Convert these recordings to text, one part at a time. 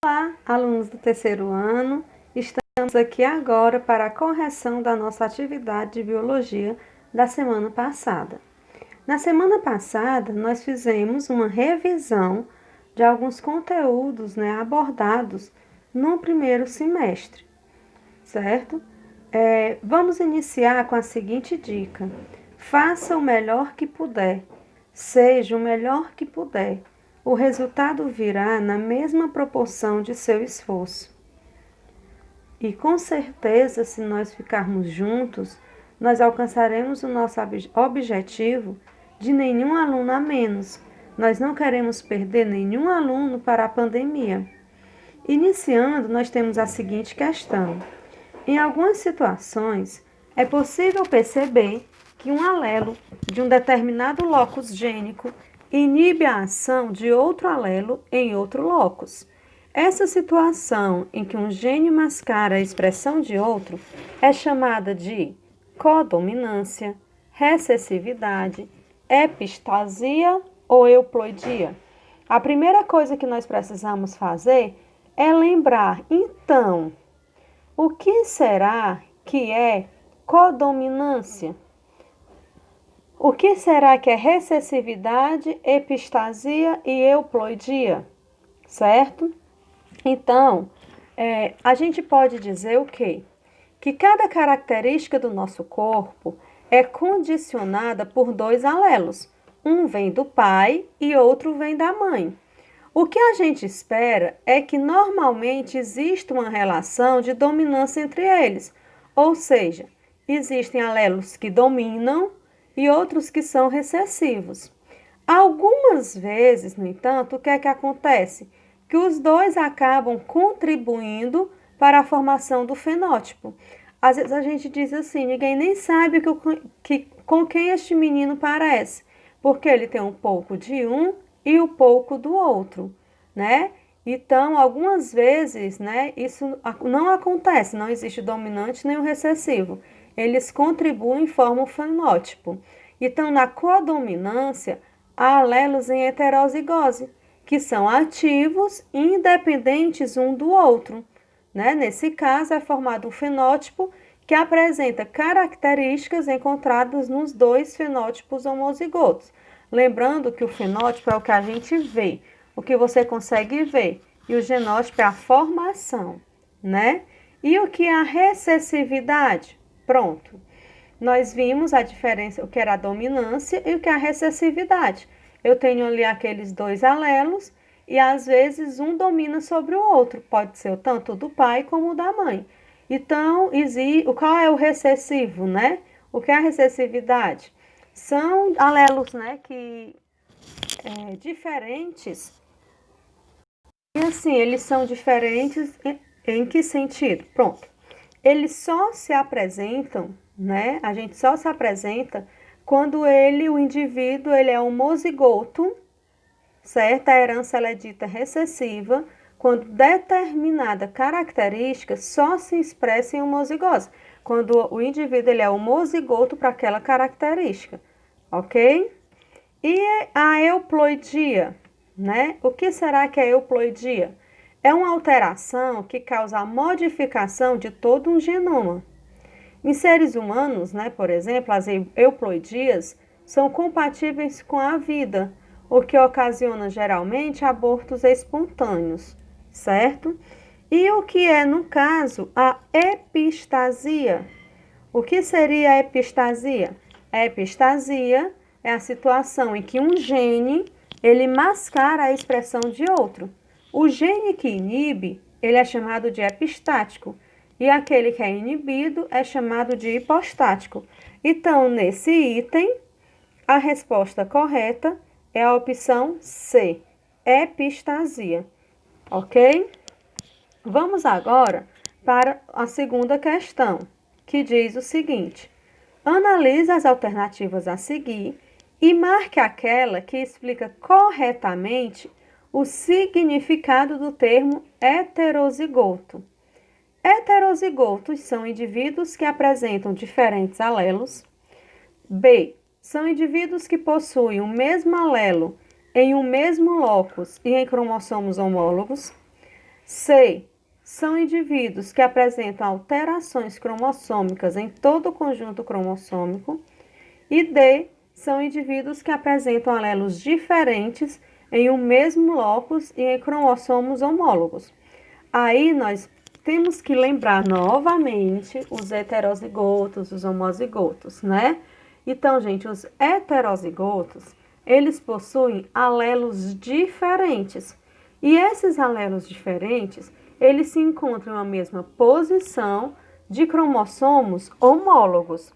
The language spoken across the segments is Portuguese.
Olá, alunos do terceiro ano, estamos aqui agora para a correção da nossa atividade de biologia da semana passada. Na semana passada, nós fizemos uma revisão de alguns conteúdos abordados no primeiro semestre, certo? Vamos iniciar com a seguinte dica: faça o melhor que puder, seja o melhor que puder. O resultado virá na mesma proporção de seu esforço. E com certeza, se nós ficarmos juntos, nós alcançaremos o nosso objetivo de nenhum aluno a menos. Nós não queremos perder nenhum aluno para a pandemia. Iniciando, nós temos a seguinte questão: em algumas situações, é possível perceber que um alelo de um determinado locus gênico inibe a ação de outro alelo em outro locus. Essa situação em que um gene mascara a expressão de outro é chamada de codominância, recessividade, epistasia ou euploidia. A primeira coisa que nós precisamos fazer é lembrar, então, o que será que é codominância? O que será que é recessividade, epistasia e euploidia? Certo? Então, a gente pode dizer o quê? Que cada característica do nosso corpo é condicionada por dois alelos. Um vem do pai e outro vem da mãe. O que a gente espera é que normalmente exista uma relação de dominância entre eles, ou seja, existem alelos que dominam e outros que são recessivos. Algumas vezes, no entanto, o que é que acontece? Que os dois acabam contribuindo para a formação do fenótipo. Às vezes a gente diz assim, ninguém nem sabe com quem este menino parece, porque ele tem um pouco de um e um pouco do outro, né? Então, algumas vezes, isso não acontece, não existe o dominante nem o recessivo. Eles contribuem e formam o fenótipo. Então, na codominância, há alelos em heterozigose, que são ativos e independentes um do outro, né? Nesse caso, é formado um fenótipo que apresenta características encontradas nos dois fenótipos homozigotos. Lembrando que o fenótipo é o que a gente vê, o que você consegue ver, e o genótipo é a formação, né? E o que é a recessividade? Pronto. Nós vimos a diferença, o que era a dominância e o que é a recessividade. Eu tenho ali aqueles dois alelos e às vezes um domina sobre o outro. Pode ser tanto do pai como da mãe. Então, qual é o recessivo, né? O que é a recessividade? São alelos, que diferentes. E assim, eles são diferentes em que sentido? Pronto. Eles só se apresentam, A gente só se apresenta quando o indivíduo, ele é homozigoto, certo? A herança ela é dita recessiva, quando determinada característica só se expressa em homozigose, quando o indivíduo ele é homozigoto para aquela característica, ok? E a euploidia, O que será que é euploidia? É uma alteração que causa a modificação de todo um genoma. Em seres humanos, por exemplo, as euploidias são compatíveis com a vida, o que ocasiona geralmente abortos espontâneos, certo? E o que é, no caso, a epistasia? O que seria a epistasia? A epistasia é a situação em que um gene, ele mascara a expressão de outro. O gene que inibe, ele é chamado de epistático, e aquele que é inibido é chamado de hipostático. Então, nesse item, a resposta correta é a opção C, epistasia, ok? Vamos agora para a segunda questão, que diz o seguinte: analise as alternativas a seguir e marque aquela que explica corretamente o significado do termo heterozigoto. Heterozigotos são indivíduos que apresentam diferentes alelos. B. São indivíduos que possuem o mesmo alelo em um mesmo locus e em cromossomos homólogos. C. São indivíduos que apresentam alterações cromossômicas em todo o conjunto cromossômico. E D. São indivíduos que apresentam alelos diferentes em um mesmo locus e em cromossomos homólogos. Aí nós temos que lembrar novamente os heterozigotos, os homozigotos, né? Então, gente, os heterozigotos, eles possuem alelos diferentes. E esses alelos diferentes, eles se encontram na mesma posição de cromossomos homólogos.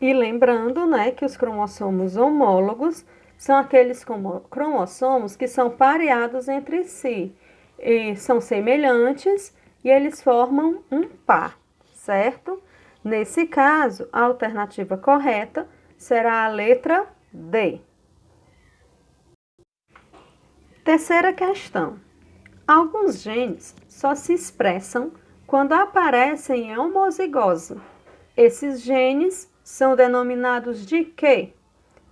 E lembrando, né, que os cromossomos homólogos são aqueles cromossomos que são pareados entre si. E são semelhantes e eles formam um par, certo? Nesse caso, a alternativa correta será a letra D. Terceira questão. Alguns genes só se expressam quando aparecem em homozigose. Esses genes são denominados de quê?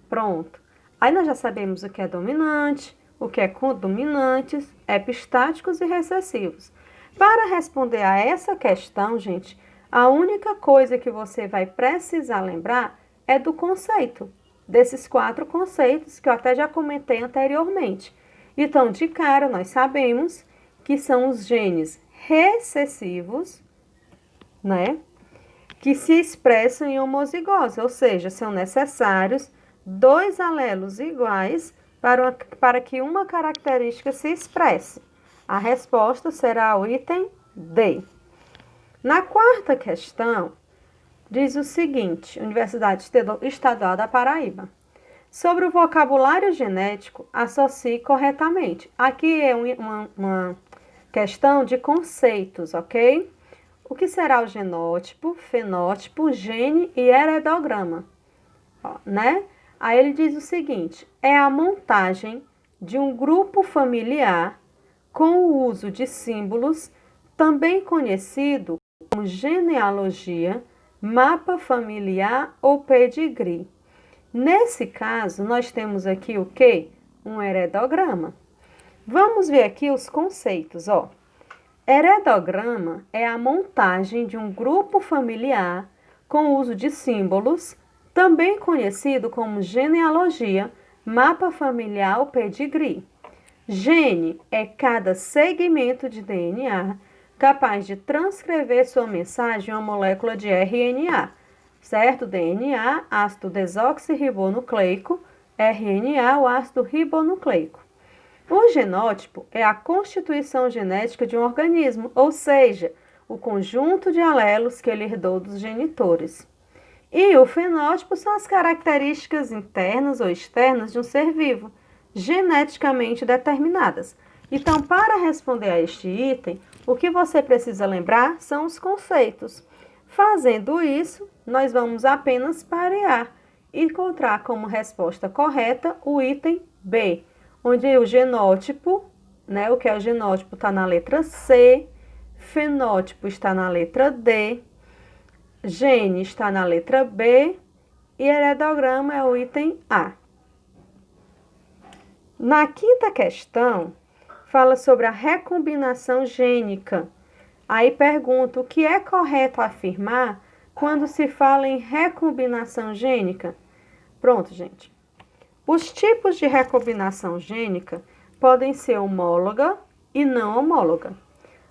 Pronto. Aí nós já sabemos o que é dominante, o que é condominantes, epistáticos e recessivos. Para responder a essa questão, gente, a única coisa que você vai precisar lembrar é do conceito, desses 4 conceitos que eu até já comentei anteriormente. Então, de cara, nós sabemos que são os genes recessivos, né, que se expressam em homozigose, ou seja, são necessários 2 alelos iguais para que uma característica se expresse. A resposta será o item D. Na quarta questão, diz o seguinte, Universidade Estadual da Paraíba. Sobre o vocabulário genético, associe corretamente. Aqui é uma questão de conceitos, ok? O que será o genótipo, fenótipo, gene e heredograma? Ó, né? Aí ele diz o seguinte, é a montagem de um grupo familiar com o uso de símbolos, também conhecido como genealogia, mapa familiar ou pedigree. Nesse caso, nós temos aqui o quê? Um heredograma. Vamos ver aqui os conceitos, ó. Heredograma é a montagem de um grupo familiar com o uso de símbolos, também conhecido como genealogia, mapa familiar ou pedigree. Gene é cada segmento de DNA capaz de transcrever sua mensagem em uma molécula de RNA, certo? DNA, ácido desoxirribonucleico, RNA, o ácido ribonucleico. O genótipo é a constituição genética de um organismo, ou seja, o conjunto de alelos que ele herdou dos genitores. E o fenótipo são as características internas ou externas de um ser vivo, geneticamente determinadas. Então, para responder a este item, o que você precisa lembrar são os conceitos. Fazendo isso, nós vamos apenas parear e encontrar como resposta correta o item B, onde o genótipo, né, o que é o genótipo está na letra C, fenótipo está na letra D, gene está na letra B e heredograma é o item A. Na quinta questão, fala sobre a recombinação gênica. Aí pergunta, o que é correto afirmar quando se fala em recombinação gênica? Pronto, gente. Os tipos de recombinação gênica podem ser homóloga e não homóloga.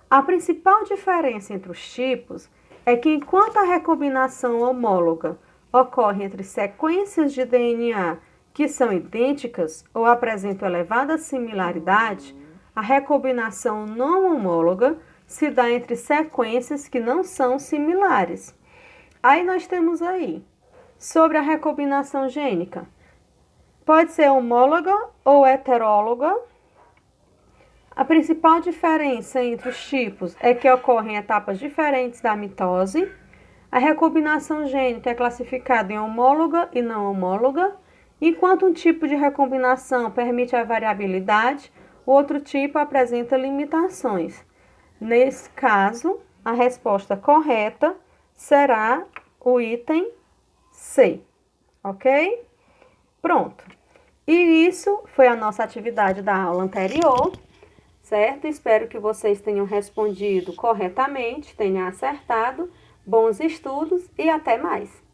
A principal diferença entre os tipos é que enquanto a recombinação homóloga ocorre entre sequências de DNA que são idênticas ou apresentam elevada similaridade, a recombinação não homóloga se dá entre sequências que não são similares. Aí nós temos aí, sobre a recombinação gênica, pode ser homóloga ou heteróloga. A principal diferença entre os tipos é que ocorrem etapas diferentes da mitose. A recombinação gênica é classificada em homóloga e não homóloga. Enquanto um tipo de recombinação permite a variabilidade, o outro tipo apresenta limitações. Nesse caso, a resposta correta será o item C, ok? Pronto. E isso foi a nossa atividade da aula anterior. certo? Espero que vocês tenham respondido corretamente, tenham acertado. Bons estudos e até mais!